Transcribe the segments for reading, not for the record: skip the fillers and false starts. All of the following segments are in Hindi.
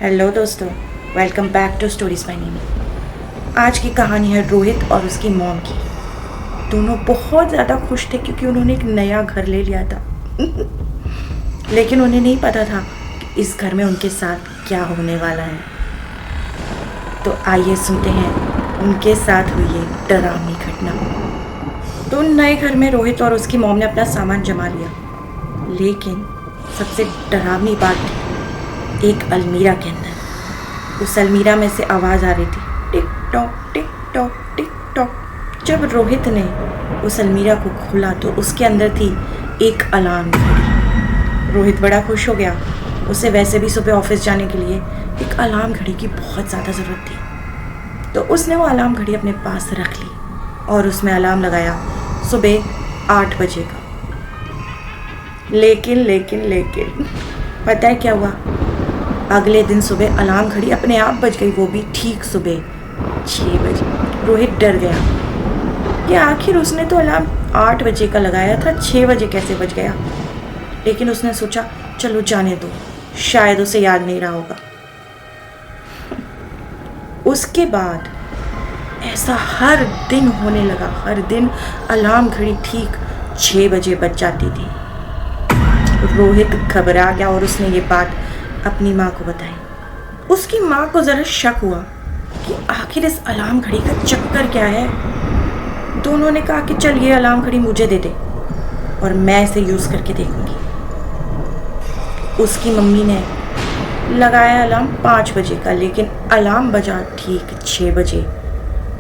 हेलो दोस्तों, welcome back to stories by Nimi. आज की कहानी है रोहित और उसकी मॉम की। दोनों बहुत ज़्यादा खुश थे क्योंकि उन्होंने एक नया घर ले लिया था लेकिन उन्हें नहीं पता था कि इस घर में उनके साथ क्या होने वाला है। तो आइए सुनते हैं उनके साथ हुई एक डरावनी घटना। तो नए घर में रोहित और उसकी मॉम ने अपना सामान जमा लिया, लेकिन सबसे डरावनी बात थी एक अलमीरा के अंदर। उस अलमीरा में से आवाज़ आ रही थी, tick tock tick tock tick tock. जब रोहित ने उस अलमीरा को खोला तो उसके अंदर थी एक अलार्म घड़ी। रोहित बड़ा खुश हो गया। उसे वैसे भी सुबह ऑफिस जाने के लिए एक अलार्म घड़ी की बहुत ज़्यादा ज़रूरत थी, तो उसने वो अलार्म घड़ी अपने पास रख ली और उसमें अलार्म लगाया सुबह 8 बजे का। लेकिन पता है क्या हुआ? अगले दिन सुबह अलार्म घड़ी अपने आप बज गई, वो भी ठीक सुबह 6 बजे। रोहित डर गया कि आखिर उसने तो अलार्म 8 बजे का लगाया था, 6 बजे कैसे बज गया। लेकिन उसने सोचा चलो जाने दो, शायद उसे याद नहीं रहा होगा। उसके बाद ऐसा हर दिन होने लगा। हर दिन अलार्म घड़ी ठीक 6 बजे बज जाती थी। रोहित घबरा गया और उसने ये बात अपनी माँ को बताई। उसकी माँ को ज़रा शक हुआ कि आखिर इस अलार्म घड़ी का चक्कर क्या है। दोनों ने कहा कि चल ये अलार्म घड़ी मुझे दे दे और मैं इसे यूज़ करके देखूंगी। उसकी मम्मी ने लगाया अलार्म 5 बजे का, लेकिन अलार्म बजा ठीक 6 बजे।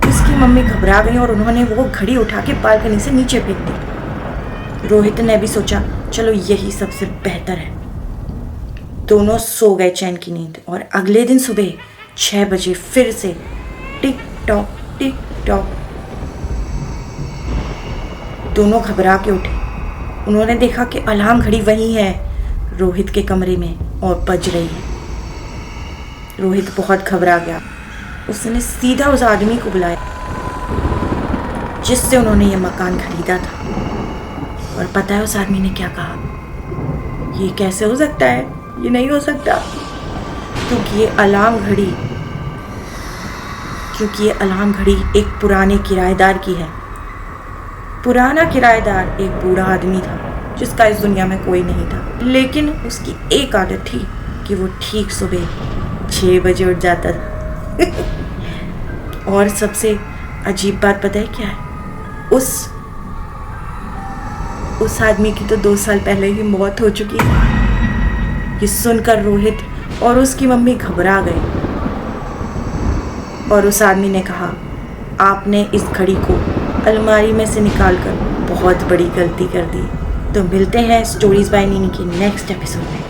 उसकी मम्मी घबरा गई और उन्होंने वो घड़ी उठा के बालकनी से नीचे फेंक दी। रोहित ने भी सोचा चलो यही सबसे बेहतर है। दोनों सो गए चैन की नींद और अगले दिन सुबह 6 बजे फिर से टिक टॉक टिक टॉक। दोनों घबरा के उठे। उन्होंने देखा कि अलार्म घड़ी वहीं है रोहित के कमरे में और बज रही है। रोहित बहुत घबरा गया। उसने सीधा उस आदमी को बुलाया जिससे उन्होंने ये मकान खरीदा था। और पता है उस आदमी ने क्या कहा? ये कैसे हो सकता है, ये नहीं हो सकता, क्योंकि ये अलार्म घड़ी एक पुराने किराएदार की है। पुराना किराएदार एक बूढ़ा आदमी था जिसका इस दुनिया में कोई नहीं था, लेकिन उसकी एक आदत थी कि वो ठीक सुबह 6 बजे उठ जाता था और सबसे अजीब बात पता है क्या है? उस आदमी की तो 2 साल पहले ही मौत हो चुकी है। ये सुनकर रोहित और उसकी मम्मी घबरा गए और उस आदमी ने कहा आपने इस घड़ी को अलमारी में से निकालकर बहुत बड़ी गलती कर दी। तो मिलते हैं स्टोरीज बाय नीनी के नेक्स्ट एपिसोड में।